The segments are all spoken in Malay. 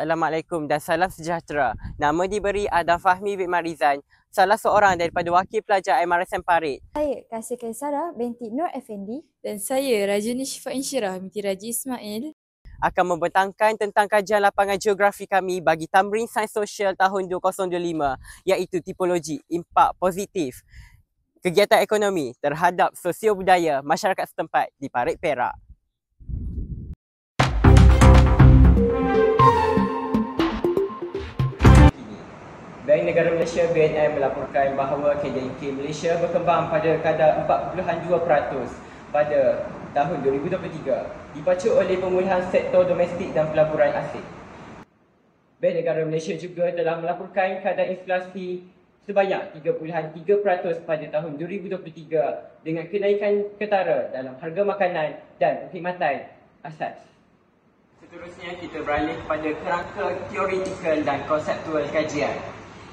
Assalamualaikum dan salam sejahtera. Nama diberi Adam Fahmi bin Marizan, salah seorang daripada wakil pelajar MRSM Parit. Saya Kasih Kaisara binti Nur Effendi. Dan saya Rajuni Syifa Insyirah binti Raji Ismail Akan membentangkan tentang kajian lapangan geografi kami bagi Tamrin Sains Sosial tahun 2025, iaitu tipologi impak positif kegiatan ekonomi terhadap sosio-budaya masyarakat setempat di Parit Perak. Bank Negara Malaysia BNM melaporkan bahawa KDNK Malaysia berkembang pada kadar 4.2% pada tahun 2023 dipacu oleh pemulihan sektor domestik dan pelaburan asing. Bank Negara Malaysia juga telah melaporkan kadar inflasi sebanyak 3.3% pada tahun 2023 dengan kenaikan ketara dalam harga makanan dan perkhidmatan asas. Seterusnya kita beralih kepada kerangka teoretikal dan konseptual kajian,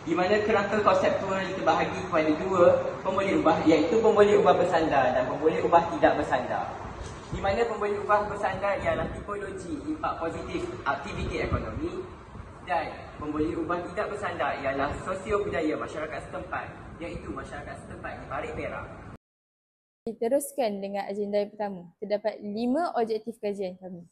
di mana kerangka konseptual terbahagi kepada dua pemboleh ubah, iaitu pemboleh ubah bersandar dan pemboleh ubah tidak bersandar. Di mana pemboleh ubah bersandar ialah tipologi impak positif aktiviti ekonomi dan pemboleh ubah tidak bersandar ialah sosio-budaya masyarakat setempat, iaitu masyarakat setempat di Parit Perak. Diteruskan dengan agenda yang pertama. Terdapat 5 objektif kajian kami.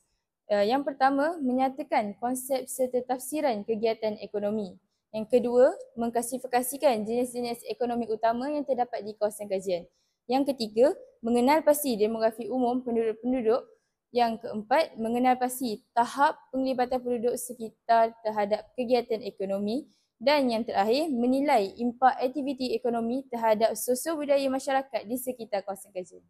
Yang pertama, menyatakan konsep serta tafsiran kegiatan ekonomi. Yang kedua, mengklasifikasikan jenis-jenis ekonomi utama yang terdapat di kawasan kajian. Yang ketiga, mengenal pasti demografi umum penduduk-penduduk. Yang keempat, mengenal pasti tahap penglibatan penduduk sekitar terhadap kegiatan ekonomi. Dan yang terakhir, menilai impak aktiviti ekonomi terhadap sosio-budaya masyarakat di sekitar kawasan kajian.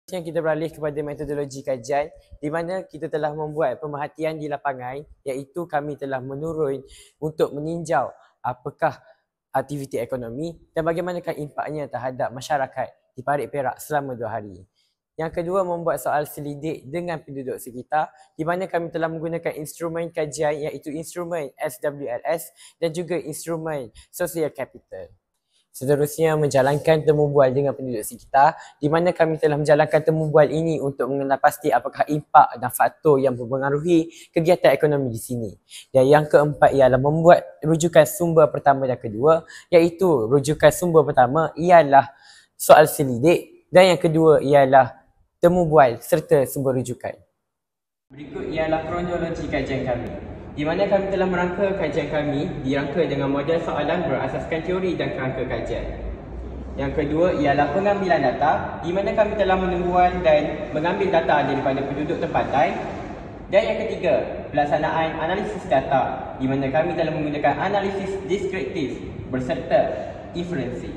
Yang kita beralih kepada metodologi kajian, di mana kita telah membuat pemerhatian di lapangan, iaitu kami telah menurun untuk meninjau apakah aktiviti ekonomi dan bagaimanakah impaknya terhadap masyarakat di Parit Perak selama 2 hari. Yang kedua, membuat soal selidik dengan penduduk sekitar, di mana kami telah menggunakan instrumen kajian iaitu instrumen SWLS dan juga instrumen Social Capital. Seterusnya, menjalankan temu bual dengan penduduk sekitar, di mana kami telah menjalankan temu bual ini untuk mengenal pasti apakah impak dan faktor yang mempengaruhi kegiatan ekonomi di sini. Dan yang keempat ialah membuat rujukan sumber pertama dan kedua, iaitu rujukan sumber pertama ialah soal selidik dan yang kedua ialah temu bual serta sumber rujukan. Berikut ialah kronologi kajian kami, di mana kami telah merangka kajian kami dirangka dengan model soalan berasaskan teori dan kerangka kajian. Yang kedua ialah pengambilan data, di mana kami telah menemuan dan mengambil data daripada penduduk tempatan. Dan yang ketiga, pelaksanaan analisis data, di mana kami telah menggunakan analisis deskriptif berserta inferensi.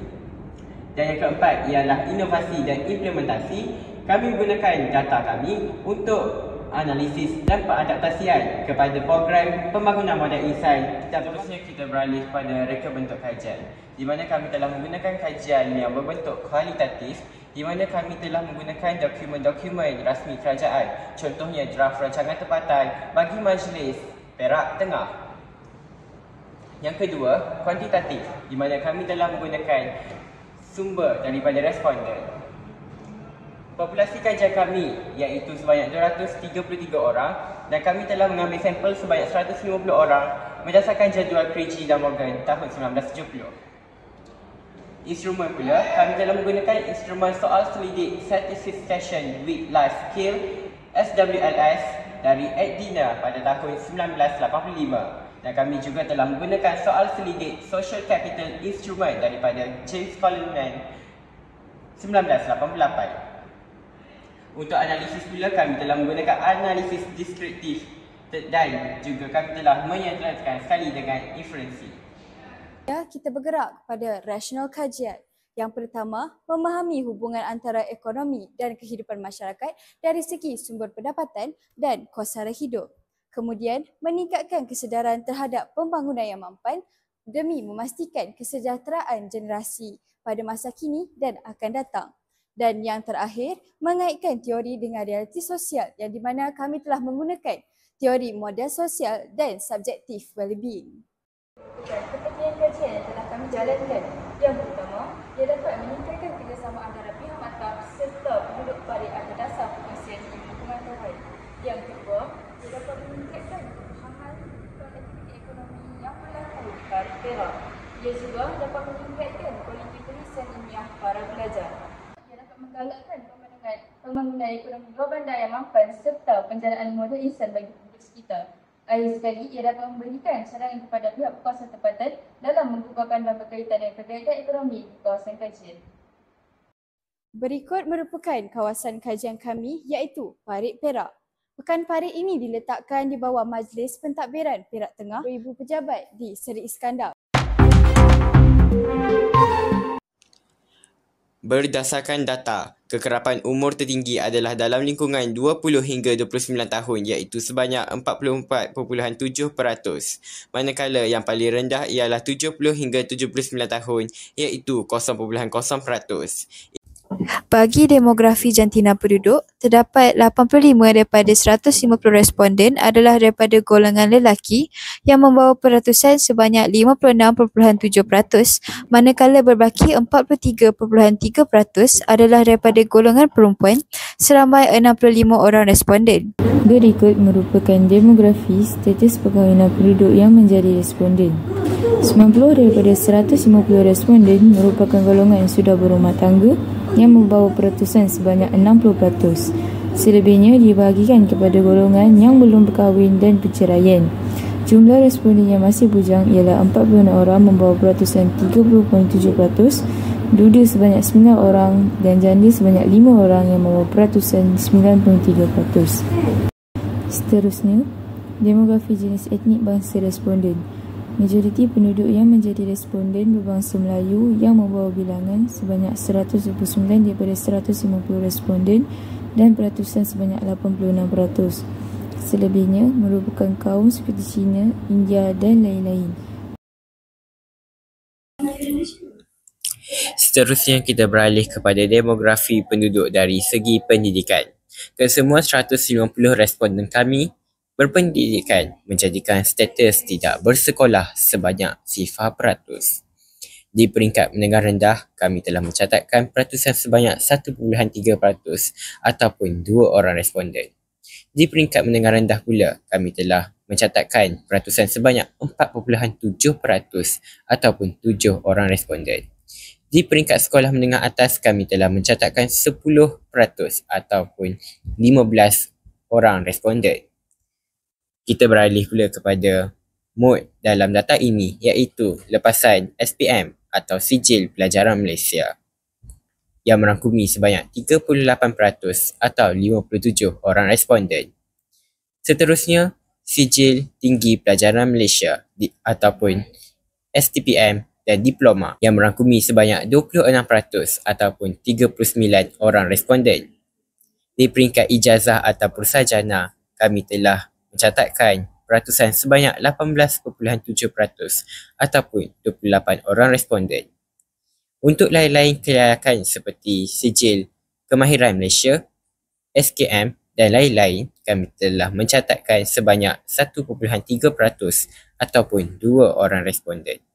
Dan yang keempat ialah inovasi dan implementasi. Kami menggunakan data kami untuk analisis dan pengadaptasian kepada program pembangunan model insan. Seterusnya kita beralih pada reka bentuk kajian, di mana kami telah menggunakan kajian yang berbentuk kualitatif, di mana kami telah menggunakan dokumen-dokumen rasmi kerajaan, contohnya draft rancangan tempatan bagi Majlis Perak Tengah. Yang kedua, kuantitatif, di mana kami telah menggunakan sumber daripada responden. Populasi kajian kami iaitu sebanyak 233 orang dan kami telah mengambil sampel sebanyak 150 orang berdasarkan jadual Krejci dan Morgan tahun 1970. Instrumen pula, kami telah menggunakan instrumen soal selidik Satisfaction with Life Skill SWLS dari Edina pada tahun 1985. Dan kami juga telah menggunakan soal selidik Social Capital Instrument daripada James Coleman 1988. Untuk analisis pula, kami telah menggunakan analisis deskriptif dan juga kami telah menyertakan sekali dengan inferensi. Kita bergerak kepada rasional kajian. Yang pertama, memahami hubungan antara ekonomi dan kehidupan masyarakat dari segi sumber pendapatan dan kos sara hidup. Kemudian, meningkatkan kesedaran terhadap pembangunan yang mampan demi memastikan kesejahteraan generasi pada masa kini dan akan datang. Dan yang terakhir, mengaitkan teori dengan realiti sosial yang di mana kami telah menggunakan teori model sosial dan subjektif well-being. Kepentingan kajian yang telah kami jalankan. Yang pertama, ia dapat meningkatkan kerjasama antara pihak maktab serta penduduk Parit atas dasar perkongsian lingkungan terbaik. Yang kedua, ia dapat meningkatkan pemahaman aktiviti pembangunan ekonomi dua bandar yang mampan serta penjanaan modal insan bagi penduduk sekitar. Akhir sekali, ia dapat memberikan cadangan kepada pihak berkuasa tempatan dalam menggunakan dan berkaitan dengan kegiatan ekonomi di kawasan kajian. Berikut merupakan kawasan kajian kami iaitu Parit Perak. Pekan Parit ini diletakkan di bawah Majlis Pentadbiran Perak Tengah 2,000 pejabat di Seri Iskandar. Berdasarkan data, kekerapan umur tertinggi adalah dalam lingkungan 20 hingga 29 tahun iaitu sebanyak 44.7%, manakala yang paling rendah ialah 70 hingga 79 tahun iaitu 0.0%. Bagi demografi jantina penduduk, terdapat 85 daripada 150 responden adalah daripada golongan lelaki yang membawa peratusan sebanyak 56.7%, manakala berbaki 43.3% adalah daripada golongan perempuan seramai 65 orang responden. Berikut merupakan demografi status perkahwinan penduduk yang menjadi responden. 90 daripada 150 responden merupakan golongan yang sudah berumah tangga yang membawa peratusan sebanyak 60%. Selebihnya dibahagikan kepada golongan yang belum berkahwin dan perceraian. Jumlah responden yang masih bujang ialah 46 orang membawa peratusan 30.7%, duda sebanyak 9 orang dan janda sebanyak 5 orang yang membawa peratusan 9.3%. Seterusnya, demografi jenis etnik bangsa responden. Majoriti penduduk yang menjadi responden berbangsa Melayu yang membawa bilangan sebanyak 129 daripada 150 responden dan peratusan sebanyak 86%. Selebihnya merupakan kaum seperti Cina, India dan lain-lain. Seterusnya kita beralih kepada demografi penduduk dari segi pendidikan. Kesemua 150 responden kami berpendidikan menjadikan status tidak bersekolah sebanyak 0%. Di peringkat menengah rendah, kami telah mencatatkan peratusan sebanyak 1.3% ataupun 2 orang responden. Di peringkat menengah rendah pula, kami telah mencatatkan peratusan sebanyak 4.7% ataupun 7 orang responden. Di peringkat sekolah menengah atas, kami telah mencatatkan 10% ataupun 15 orang responden. Kita beralih pula kepada mod dalam data ini iaitu lepasan SPM atau Sijil Pelajaran Malaysia yang merangkumi sebanyak 38% atau 57 orang responden. Seterusnya, Sijil Tinggi Pelajaran Malaysia ataupun STPM dan Diploma yang merangkumi sebanyak 26% ataupun 39 orang responden. Di peringkat ijazah atau persarjana, kami telah mencatatkan peratusan sebanyak 18.7% ataupun 28 orang responden. Untuk lain-lain kelayakan seperti Sijil Kemahiran Malaysia, SKM dan lain-lain, kami telah mencatatkan sebanyak 1.3% ataupun 2 orang responden.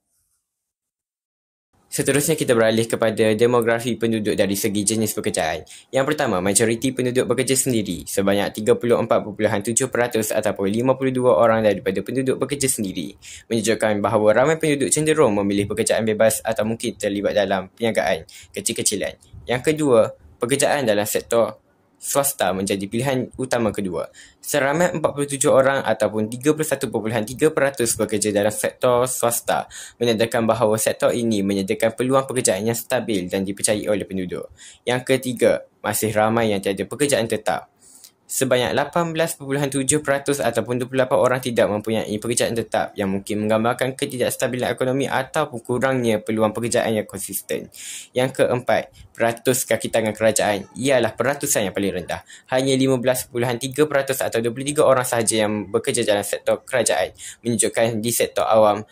Seterusnya kita beralih kepada demografi penduduk dari segi jenis pekerjaan. Yang pertama, majoriti penduduk bekerja sendiri sebanyak 34.7% ataupun 52 orang daripada penduduk bekerja sendiri, menunjukkan bahawa ramai penduduk cenderung memilih pekerjaan bebas atau mungkin terlibat dalam perniagaan kecil-kecilan. Yang kedua, pekerjaan dalam sektor swasta menjadi pilihan utama kedua. Seramai 47 orang ataupun 31.3% bekerja dalam sektor swasta, menandakan bahawa sektor ini menyediakan peluang pekerjaan yang stabil dan dipercayai oleh penduduk. Yang ketiga, masih ramai yang tiada pekerjaan tetap. Sebanyak 18.7% ataupun 28 orang tidak mempunyai pekerjaan tetap yang mungkin menggambarkan ketidakstabilan ekonomi ataupun kurangnya peluang pekerjaan yang konsisten. Yang keempat, peratus kaki tangan kerajaan ialah peratusan yang paling rendah. Hanya 15.3% atau 23 orang sahaja yang bekerja dalam sektor kerajaan, menunjukkan di sektor awam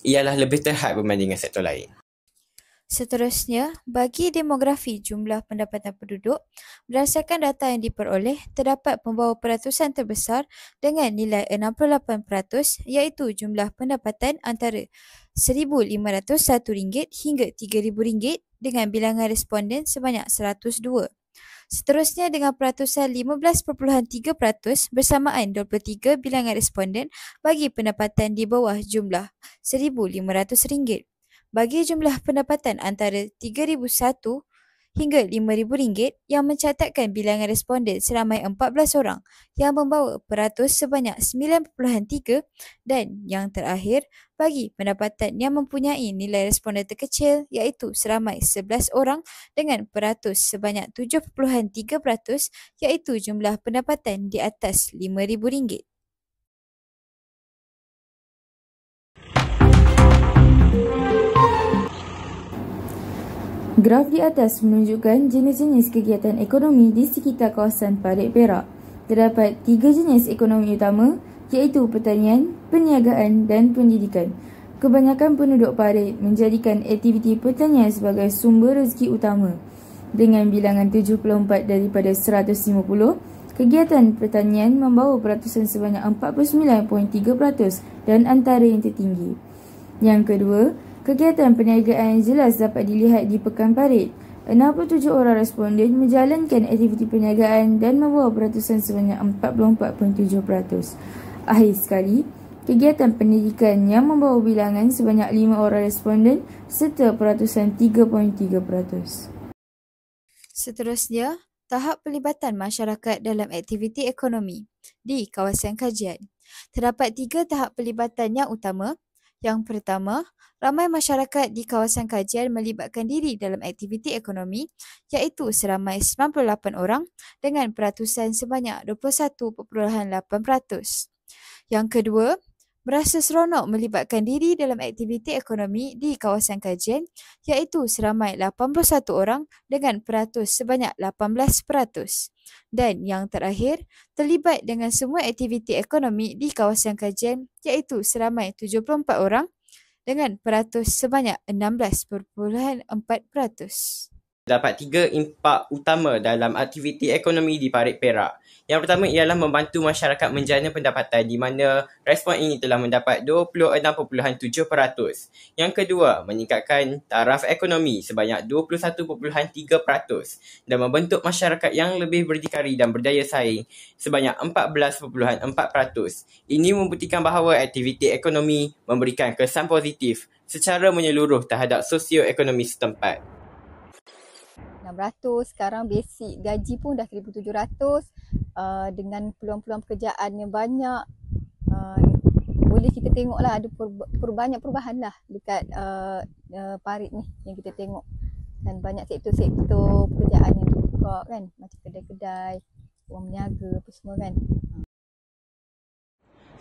ialah lebih terhad berbanding dengan sektor lain. Seterusnya, bagi demografi jumlah pendapatan penduduk, berdasarkan data yang diperoleh, terdapat pembawa peratusan terbesar dengan nilai 68% iaitu jumlah pendapatan antara RM1,501 hingga RM3,000 dengan bilangan responden sebanyak 102. Seterusnya dengan peratusan 15.3% bersamaan 23 bilangan responden bagi pendapatan di bawah jumlah RM1,500. Bagi jumlah pendapatan antara RM3,001 hingga RM5,000 yang mencatatkan bilangan responden seramai 14 orang yang membawa peratus sebanyak 9.3 dan yang terakhir bagi pendapatan yang mempunyai nilai responden terkecil iaitu seramai 11 orang dengan peratus sebanyak 7.3% iaitu jumlah pendapatan di atas RM5,000. Graf di atas menunjukkan jenis-jenis kegiatan ekonomi di sekitar kawasan Parit Perak. Terdapat 3 jenis ekonomi utama iaitu pertanian, perniagaan dan pendidikan. Kebanyakan penduduk Parit menjadikan aktiviti pertanian sebagai sumber rezeki utama. Dengan bilangan 74 daripada 150, kegiatan pertanian membawa peratusan sebanyak 49.3% dan antara yang tertinggi. Yang kedua, kegiatan perniagaan jelas dapat dilihat di Pekan Parit. 67 orang responden menjalankan aktiviti perniagaan dan membawa peratusan sebanyak 44.7%. Akhir sekali, kegiatan pendidikan yang membawa bilangan sebanyak 5 orang responden serta peratusan 3.3%. Seterusnya, tahap pelibatan masyarakat dalam aktiviti ekonomi di kawasan kajian. Terdapat 3 tahap pelibatan yang utama. Yang pertama, ramai masyarakat di kawasan kajian melibatkan diri dalam aktiviti ekonomi iaitu seramai 98 orang dengan peratusan sebanyak 21.8%. Yang kedua, berasa seronok melibatkan diri dalam aktiviti ekonomi di kawasan kajian iaitu seramai 81 orang dengan peratus sebanyak 18%. Dan yang terakhir, terlibat dengan semua aktiviti ekonomi di kawasan kajian iaitu seramai 74 orang dengan peratus sebanyak 16.4%. Terdapat 3 impak utama dalam aktiviti ekonomi di Parit Perak. Yang pertama ialah membantu masyarakat menjana pendapatan di mana respon ini telah mendapat 26.7%. Yang kedua, meningkatkan taraf ekonomi sebanyak 21.3% dan membentuk masyarakat yang lebih berdikari dan berdaya saing sebanyak 14.4%. Ini membuktikan bahawa aktiviti ekonomi memberikan kesan positif secara menyeluruh terhadap sosioekonomi setempat. 600, sekarang basic gaji pun dah 1,700 dengan peluang-peluang pekerjaan yang banyak. Boleh kita tengoklah ada banyak perubahan lah dekat Parit ni yang kita tengok. Dan banyak sektor-sektor pekerjaan yang terbuka kan, macam kedai-kedai, orang berniaga apa semua kan.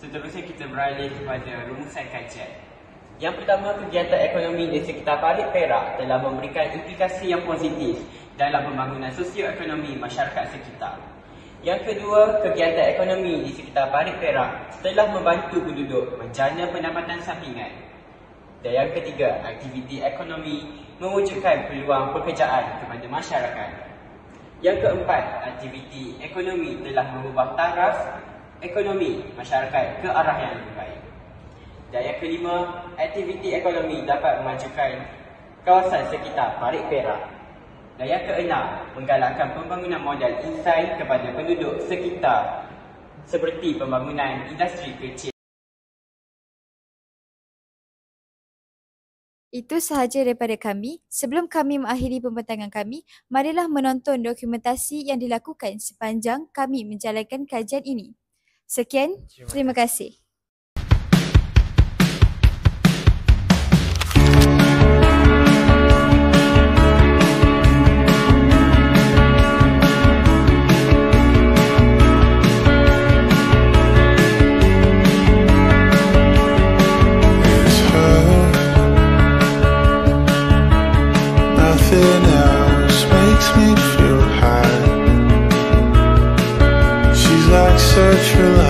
Seterusnya kita beralih kepada rumusan kajian. Yang pertama, kegiatan ekonomi di sekitar Parit Perak telah memberikan implikasi yang positif dalam pembangunan sosioekonomi masyarakat sekitar. Yang kedua, kegiatan ekonomi di sekitar Parit Perak telah membantu penduduk menjana pendapatan sampingan. Dan yang ketiga, aktiviti ekonomi mewujudkan peluang pekerjaan kepada masyarakat. Yang keempat, aktiviti ekonomi telah mengubah taraf ekonomi masyarakat ke arah yang lebih baik. Dan yang kelima, aktiviti ekonomi dapat memajukan kawasan sekitar Parit Perak. Dan yang keenam, menggalakkan pembangunan modal insan kepada penduduk sekitar seperti pembangunan industri kecil. Itu sahaja daripada kami. Sebelum kami mengakhiri pembentangan kami, marilah menonton dokumentasi yang dilakukan sepanjang kami menjalankan kajian ini. Sekian, terima kasih. Nothing else makes me feel high. She's like such a